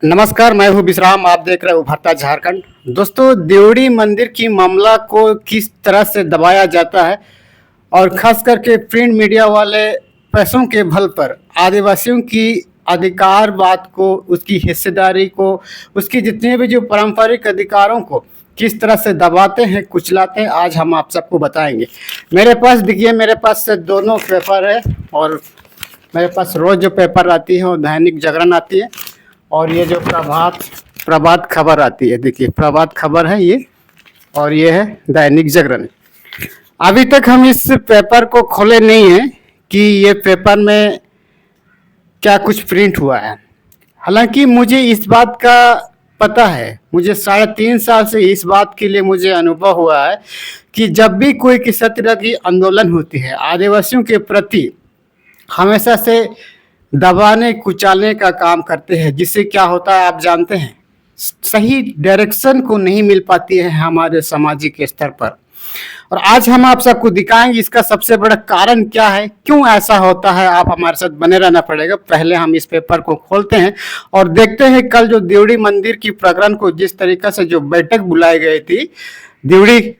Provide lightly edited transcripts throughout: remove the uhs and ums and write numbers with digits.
नमस्कार, मैं हूं विश्राम। आप देख रहे हो उभरता झारखंड। दोस्तों, देवड़ी मंदिर की मामला को किस तरह से दबाया जाता है और खास करके प्रिंट मीडिया वाले पैसों के बल पर आदिवासियों की अधिकार बात को, उसकी हिस्सेदारी को, उसकी जितने भी जो पारंपरिक अधिकारों को किस तरह से दबाते हैं, कुचलाते हैं, आज हम आप सबको बताएंगे। मेरे पास देखिए, मेरे पास से दोनों पेपर है और मेरे पास रोज जो पेपर आती है वो दैनिक जागरण आती है और ये जो प्रभात खबर आती है। देखिए, प्रभात खबर है ये और ये है दैनिक जागरण। अभी तक हम इस पेपर को खोले नहीं हैं कि ये पेपर में क्या कुछ प्रिंट हुआ है। हालांकि मुझे इस बात का पता है, मुझे 3.5 साल से इस बात के लिए मुझे अनुभव हुआ है कि जब भी कोई किसी तरह की आंदोलन होती है आदिवासियों के प्रति, हमेशा से दबाने कुचलने का काम करते हैं, जिससे क्या होता है आप जानते हैं, सही डायरेक्शन को नहीं मिल पाती है हमारे सामाजिक स्तर पर। और आज हम आप सबको दिखाएंगे इसका सबसे बड़ा कारण क्या है, क्यों ऐसा होता है। आप हमारे साथ बने रहना पड़ेगा। पहले हम इस पेपर को खोलते हैं और देखते हैं कल जो देवड़ी मंदिर की प्रकरण को जिस तरीके से जो बैठक बुलाई गई थी देवड़ी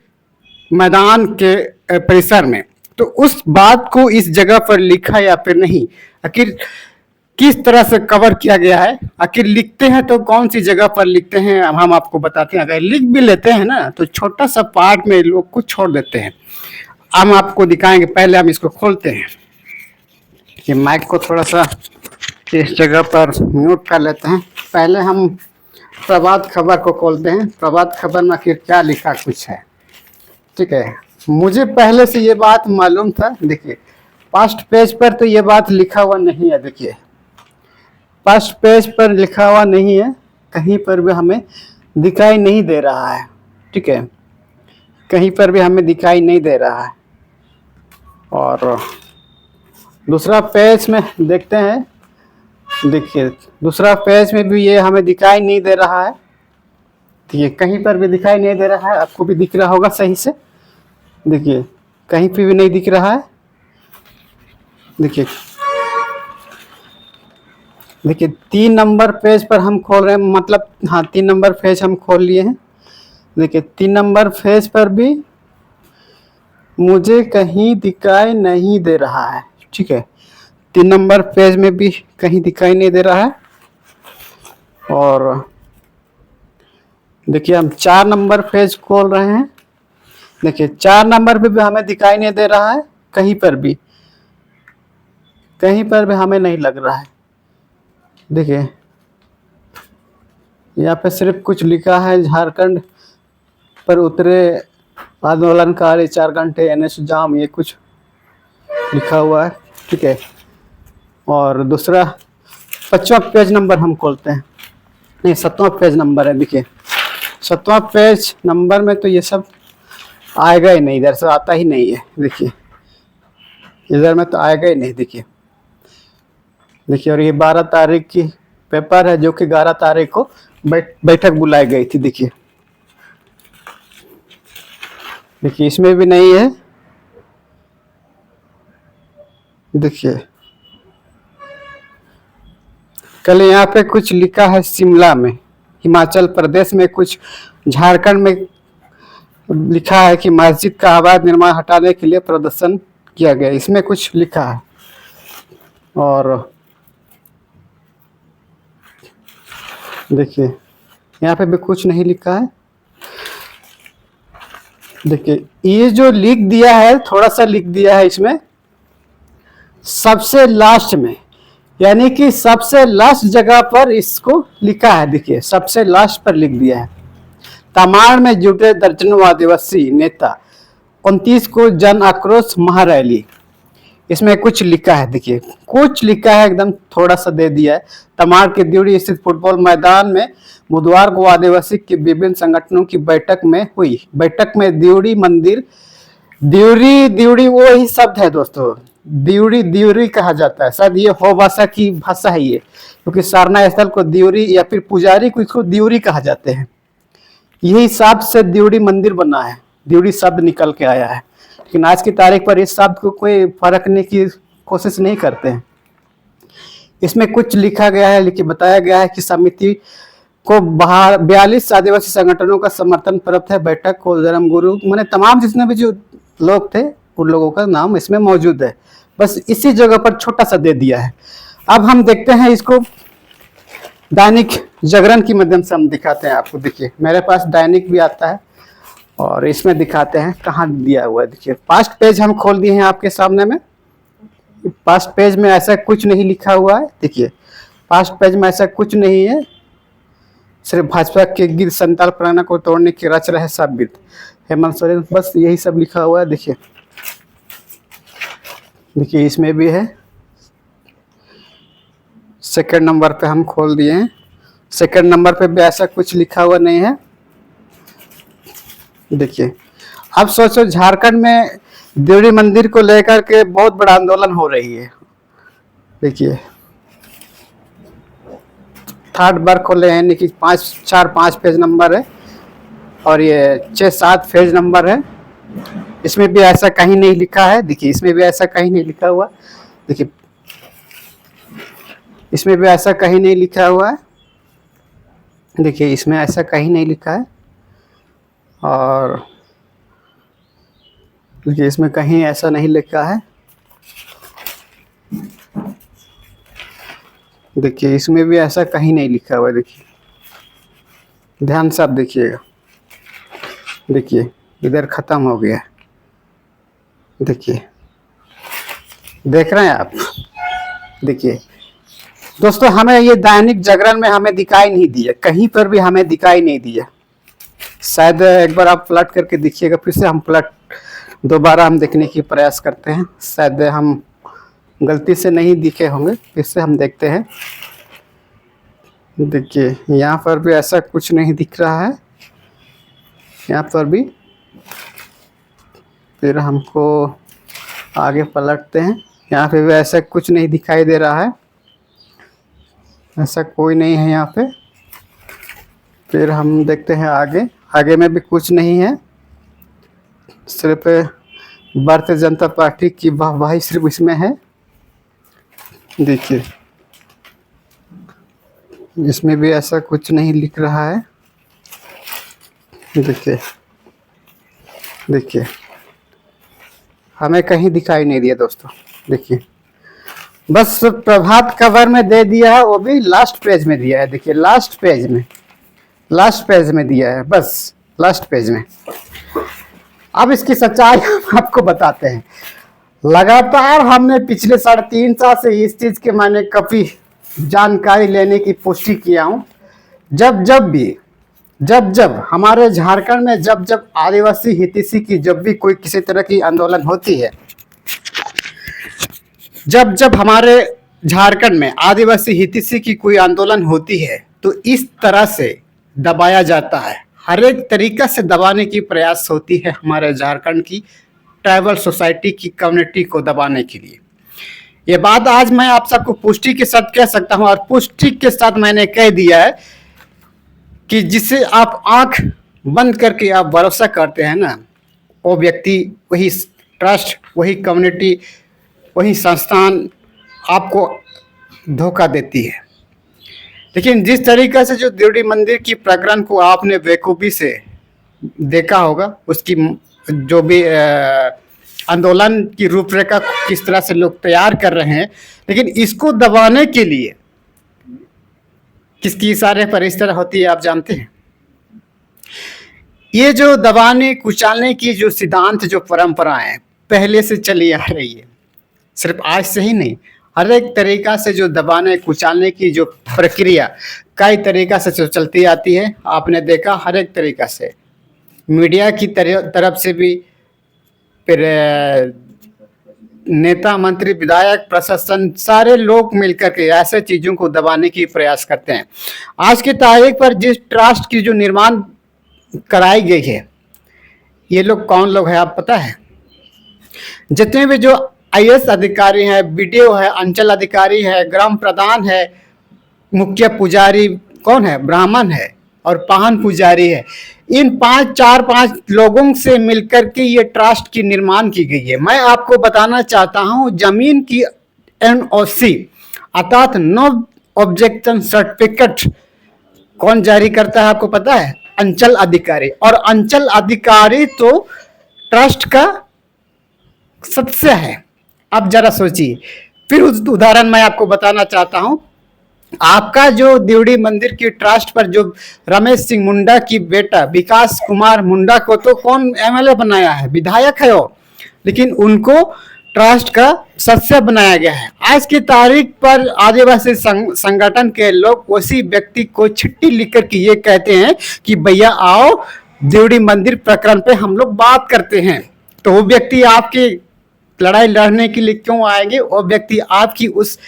मैदान के परिसर में, तो उस बात को इस जगह पर लिखा या फिर नहीं, आखिर किस तरह से कवर किया गया है, आखिर लिखते हैं तो कौन सी जगह पर लिखते हैं, हम आपको बताते हैं। अगर लिख भी लेते हैं ना तो छोटा सा पार्ट में लोग कुछ छोड़ देते हैं। हम आपको दिखाएंगे। पहले हम इसको खोलते हैं। ये माइक को थोड़ा सा इस जगह पर म्यूट कर लेते हैं। पहले हम प्रभात खबर को खोलते हैं। प्रभात खबर में आखिर क्या लिखा कुछ है, ठीक है। मुझे पहले से ये बात मालूम था। देखिए, फर्स्ट पेज पर तो ये बात लिखा हुआ नहीं है। देखिए, फर्स्ट पेज पर लिखा हुआ नहीं है, कहीं पर भी हमें दिखाई नहीं दे रहा है, ठीक है, कहीं पर भी हमें दिखाई नहीं दे रहा है। और दूसरा पेज में देखते हैं। देखिए, दूसरा पेज में भी ये हमें दिखाई नहीं दे रहा है। ये कहीं पर भी दिखाई नहीं दे रहा है। आपको भी दिख रहा होगा सही से। देखिए, कहीं पे भी नहीं दिख रहा है। देखिए, 3 नंबर पेज पर हम खोल रहे हैं, मतलब हाँ 3 नंबर पेज हम खोल लिए हैं। देखिए, 3 नंबर पेज पर भी मुझे कहीं दिखाई नहीं दे रहा है, ठीक है। 3 नंबर पेज में भी कहीं दिखाई नहीं दे रहा है। और देखिए, हम 4 नंबर पेज खोल रहे हैं। देखिए, 4 नंबर पे भी हमें दिखाई नहीं दे रहा है, कहीं पर भी हमें नहीं लग रहा है। देखिए, यहाँ पे सिर्फ कुछ लिखा है, झारखंड पर उतरे आंदोलनकारी 4 घंटे एनएस जाम, ये कुछ लिखा हुआ है, ठीक है। और दूसरा 5वां पेज नंबर हम खोलते हैं। नहीं, 7वां पेज नंबर है। देखिए, 7वां पेज नंबर में तो ये सब आएगा ही नहीं, इधर से आता ही नहीं है। देखिए, इधर में तो आएगा ही नहीं। देखिए, और ये 12 तारीख की पेपर है, जो कि 11 तारीख को बैठक बुलाई गई थी। देखिए, इसमें भी नहीं है। देखिए, कल यहाँ पे कुछ लिखा है शिमला में, हिमाचल प्रदेश में, कुछ झारखंड में लिखा है कि मस्जिद का अवैध निर्माण हटाने के लिए प्रदर्शन किया गया, इसमें कुछ लिखा है। और देखिए, यहाँ पे भी कुछ नहीं लिखा है। देखिए, ये जो लिख दिया है, थोड़ा सा लिख दिया है इसमें सबसे लास्ट में, यानी कि सबसे लास्ट जगह पर इसको लिखा है। देखिए, सबसे लास्ट पर लिख दिया है। तमाड़ में जुटे दर्जनों आदिवासी नेता, 29 को जन आक्रोश महारैली, इसमें कुछ लिखा है। देखिए, कुछ लिखा है, एकदम थोड़ा सा दे दिया है। तमाड़ के देवड़ी स्थित फुटबॉल मैदान में बुधवार को आदिवासी के विभिन्न संगठनों की बैठक में हुई। बैठक में देवड़ी मंदिर, देवड़ी वो ही शब्द है दोस्तों, देवड़ी कहा जाता है। शायद ये हो भाषा की भाषा है ये, क्योंकि सारना स्थल को देवड़ी या फिर पुजारी को इसको देवड़ी कहा जाते हैं। यही शब्द से देवड़ी मंदिर बना है, देवड़ी शब्द निकल के आया है। लेकिन आज की तारीख पर इस शब्द को कोई फर्क करने की कोशिश नहीं करते हैं। इसमें कुछ लिखा गया है, लिखिए बताया गया है कि समिति को 42 आदिवासी संगठनों का समर्थन प्राप्त है। बैठक को धर्मगुरु मैंने तमाम जितने भी जो लोग थे उन लोगों का नाम इसमें मौजूद है, बस इसी जगह पर छोटा सा दे दिया है। अब हम देखते हैं इसको दैनिक जागरण के माध्यम से हम दिखाते हैं आपको। देखिए मेरे पास दैनिक भी आता है और इसमें दिखाते हैं कहाँ दिया हुआ है। देखिए पास्ट पेज हम खोल दिए हैं आपके सामने में। पास्ट पेज में ऐसा कुछ नहीं लिखा हुआ है। देखिए पास्ट पेज में ऐसा कुछ नहीं है, सिर्फ भाजपा के गिर संताल प्रेरणा को तोड़ने की रच रहे सब गिर हेमंत सोरेन, बस यही सब लिखा हुआ है। देखिए देखिए इसमें भी है। सेकंड नंबर पे हम खोल दिए हैं, सेकंड नंबर पे भी ऐसा कुछ लिखा हुआ नहीं है। देखिए अब सोचो झारखंड में देवड़ी मंदिर को लेकर के बहुत बड़ा आंदोलन हो रही है। देखिए थर्ड बार खोले हैं, कि 5 पेज नंबर है और ये 6-7 पेज नंबर है। इसमें भी ऐसा कहीं नहीं लिखा है। देखिए इसमें भी ऐसा कहीं नहीं लिखा हुआ। देखिए इसमें भी ऐसा कहीं नहीं लिखा हुआ है। देखिए इसमें ऐसा कहीं नहीं लिखा है और देखिए इसमें कहीं ऐसा नहीं लिखा है। देखिए इसमें भी ऐसा कहीं नहीं लिखा हुआ है। देखिए ध्यान से आप देखिएगा। देखिए इधर खत्म हो गया। देखिए देख रहे हैं आप। देखिए दोस्तों हमें ये दैनिक जागरण में हमें दिखाई नहीं दिया, कहीं पर भी हमें दिखाई नहीं दिया। शायद एक बार आप पलट करके देखिएगा, फिर से हम दोबारा हम देखने की प्रयास करते हैं। शायद हम गलती से नहीं दिखे होंगे, फिर से हम देखते हैं। देखिए यहाँ पर भी ऐसा कुछ नहीं दिख रहा है, यहाँ पर भी। फिर हमको आगे पलटते हैं, यहाँ पे भी ऐसा कुछ नहीं दिखाई दे रहा है, ऐसा कोई नहीं है यहाँ पे। फिर हम देखते हैं आगे, आगे में भी कुछ नहीं है, सिर्फ भारतीय जनता पार्टी की वाहवाही सिर्फ इसमें है। देखिए इसमें भी ऐसा कुछ नहीं लिख रहा है। देखिए देखिए हमें कहीं दिखाई नहीं दिया दोस्तों। देखिए बस प्रभात खबर में दे दिया है, वो भी लास्ट पेज में दिया है। देखिए लास्ट पेज में दिया है, बस लास्ट पेज में। अब इसकी सच्चाई हम आपको बताते हैं। लगातार हमने पिछले 3.5 साल से इस चीज के मैंने काफी जानकारी लेने की पुष्टि किया हूँ। जब हमारे झारखंड में जब आदिवासी हितैषी की जब भी कोई किसी तरह की आंदोलन होती है, जब हमारे झारखंड में आदिवासी हितैषी की कोई आंदोलन होती है तो इस तरह से दबाया जाता है। हर एक तरीका से दबाने की प्रयास होती है हमारे झारखंड की ट्राइबल सोसाइटी की कम्युनिटी को दबाने के लिए। ये बात आज मैं आप सबको पुष्टि के साथ कह सकता हूं, और पुष्टि के साथ मैंने कह दिया है कि जिसे आप आंख बंद करके आप भरोसा करते हैं ना, वो व्यक्ति, वही ट्रस्ट, वही कम्युनिटी, वही संस्थान आपको धोखा देती है। लेकिन जिस तरीके से जो देवड़ी मंदिर की प्रकरण को आपने बेखूबी से देखा होगा, उसकी जो भी आंदोलन की रूपरेखा किस तरह से लोग तैयार कर रहे हैं, लेकिन इसको दबाने के लिए किसकी इशारे पर इस तरह होती है आप जानते हैं। ये जो दबाने कुचलने की जो सिद्धांत, जो परंपराएं पहले से चली आ रही है, सिर्फ आज से ही नहीं, हर एक तरीका से जो दबाने कुचलने की जो प्रक्रिया कई तरीका से जो चलती आती है, आपने देखा हर एक तरीका से मीडिया की तरफ से भी, फिर नेता, मंत्री, विधायक, प्रशासन, सारे लोग मिलकर के ऐसे चीज़ों को दबाने की प्रयास करते हैं। आज की तारीख पर जिस ट्रस्ट की जो निर्माण कराई गई है, ये लोग कौन लोग हैं आप पता है? जितने भी जो IAS अधिकारी हैं, BDO है, अंचल अधिकारी है, ग्राम प्रधान है, मुख्य पुजारी कौन है, ब्राह्मण है और पाहन पुजारी है, इन 5 लोगों से मिलकर के ये ट्रस्ट की निर्माण की गई है। मैं आपको बताना चाहता हूं, जमीन की NOC अर्थात नो ऑब्जेक्शन सर्टिफिकेट कौन जारी करता है आपको पता है? अंचल अधिकारी। और अंचल अधिकारी तो ट्रस्ट का सदस्य है। अब जरा सोचिए। फिर उस उदाहरण मैं आपको बताना चाहता हूं। आपका जो देवड़ी मंदिर की ट्रस्ट पर जो रमेश सिंह मुंडा की बेटा विकास कुमार मुंडा को तो कौन एमएलए बनाया है? विधायक है वो, लेकिन उनको ट्रस्ट का सदस्य बनाया गया है। आज की तारीख पर आदिवासी संगठन के लोग उसी व्यक्ति को चिट्ठी लिख कर के ये कहते हैं कि भैया आओ देवड़ी मंदिर प्रकरण पे हम लोग बात करते हैं। तो वो व्यक्ति आपकी लड़ाई लड़ने के लिए क्यों आएंगे? वो व्यक्ति आपकी उस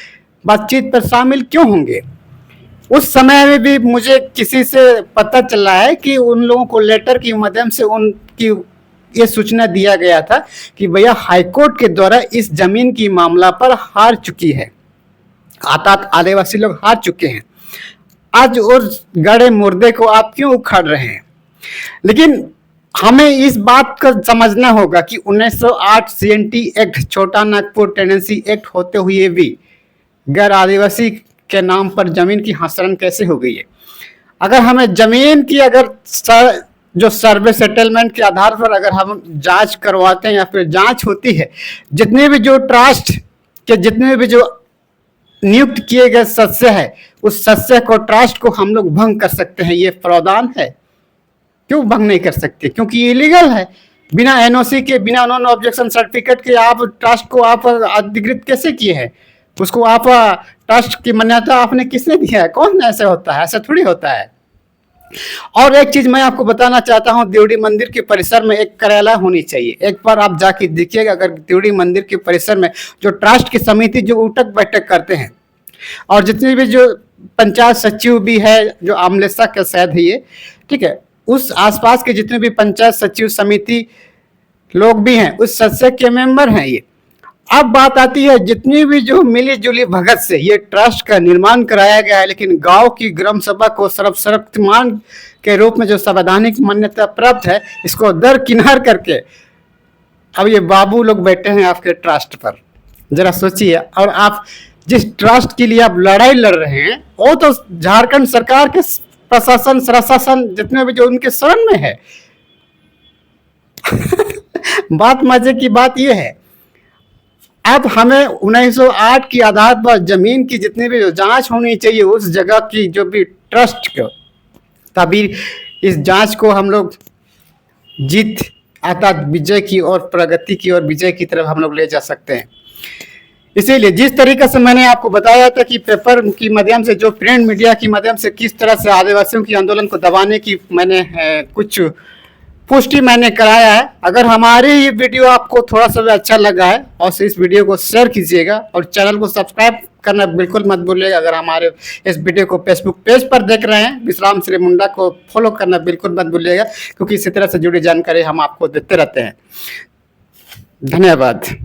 बातचीत पर शामिल क्यों होंगे? उस समय में भी मुझे किसी से पता चला है कि उन लोगों को लेटर के माध्यम से उनकी ये सूचना दिया गया था कि भैया हाईकोर्ट के द्वारा इस जमीन की मामला पर हार चुकी है, अर्थात आदिवासी लोग हार चुके हैं। आज उस गड़े मुर्दे को आप क्यों उखाड़ रहे हैं? लेकिन हमें इस बात को समझना होगा कि 1908 CNT एक्ट, छोटा नागपुर टेनेंसी एक्ट होते हुए भी गैर आदिवासी के नाम पर जमीन की हस्तांतरण कैसे हो गई है? अगर हमें जमीन की जो सर्वे सेटलमेंट के आधार पर अगर हम जांच करवाते हैं या फिर जांच होती है, जितने भी जो ट्रस्ट के जितने भी जो नियुक्त किए गए सदस्य है, उस सदस्य को ट्रस्ट को हम लोग भंग कर सकते हैं। ये प्रावधान है। क्यों भंग नहीं कर सकते? क्योंकि ये इलीगल है। बिना NOC के, बिना नॉन ऑब्जेक्शन सर्टिफिकेट के आप ट्रस्ट को आप अधिकृत कैसे किए हैं? उसको आप ट्रस्ट की मान्यता आपने किसने दिया है? कौन ऐसे होता है? ऐसा थोड़ी होता है। और एक चीज मैं आपको बताना चाहता हूं, देवड़ी मंदिर के परिसर में एक कार्यालय होनी चाहिए। एक बार आप जाके देखिएगा, अगर देवड़ी मंदिर के परिसर में जो ट्रस्ट की समिति जो उठक बैठक करते हैं और जितने भी जो पंचायत सचिव भी है, जो आमलेसा का शायद है ये, ठीक है, उस आसपास के जितने भी पंचायत सचिव समिति लोग भी हैं, उस सदस्य के मेंबर हैं ये। अब बात आती है जितनी भी जो मिली जुली भगत से ये ट्रस्ट का निर्माण कराया गया है, लेकिन गांव की ग्राम सभा को सर्वसम्मतिमान के रूप में जो संवैधानिक मान्यता प्राप्त है, इसको दरकिनार करके अब ये बाबू लोग बैठे हैं आपके ट्रस्ट पर। जरा सोचिए। और आप जिस ट्रस्ट के लिए आप लड़ाई लड़ रहे हैं, वो तो झारखंड सरकार के प्रशासन प्रशासन जितने भी जो उनके शरण में है। बात मजे की बात यह है, अब हमें 1908 के आधार पर जमीन की जितनी भी जांच होनी चाहिए उस जगह की, जो भी ट्रस्ट को, तभी इस जांच को हम लोग जीत अर्थात विजय की और प्रगति की और विजय की तरफ हम लोग ले जा सकते हैं। इसीलिए जिस तरीके से मैंने आपको बताया था कि पेपर की माध्यम से, जो प्रिंट मीडिया की माध्यम से किस तरह से आदिवासियों की आंदोलन को दबाने की मैंने कुछ पुष्टि मैंने कराया है। अगर हमारी ये वीडियो आपको थोड़ा सा भी अच्छा लगा है और इस वीडियो को शेयर कीजिएगा और चैनल को सब्सक्राइब करना बिल्कुल मत भूलिएगा। अगर हमारे इस वीडियो को फेसबुक पेज पर देख रहे हैं, विश्राम श्री मुंडा को फॉलो करना बिल्कुल मत भूलिएगा, क्योंकि इसी तरह से जुड़ी जानकारी हम आपको देते रहते हैं। धन्यवाद।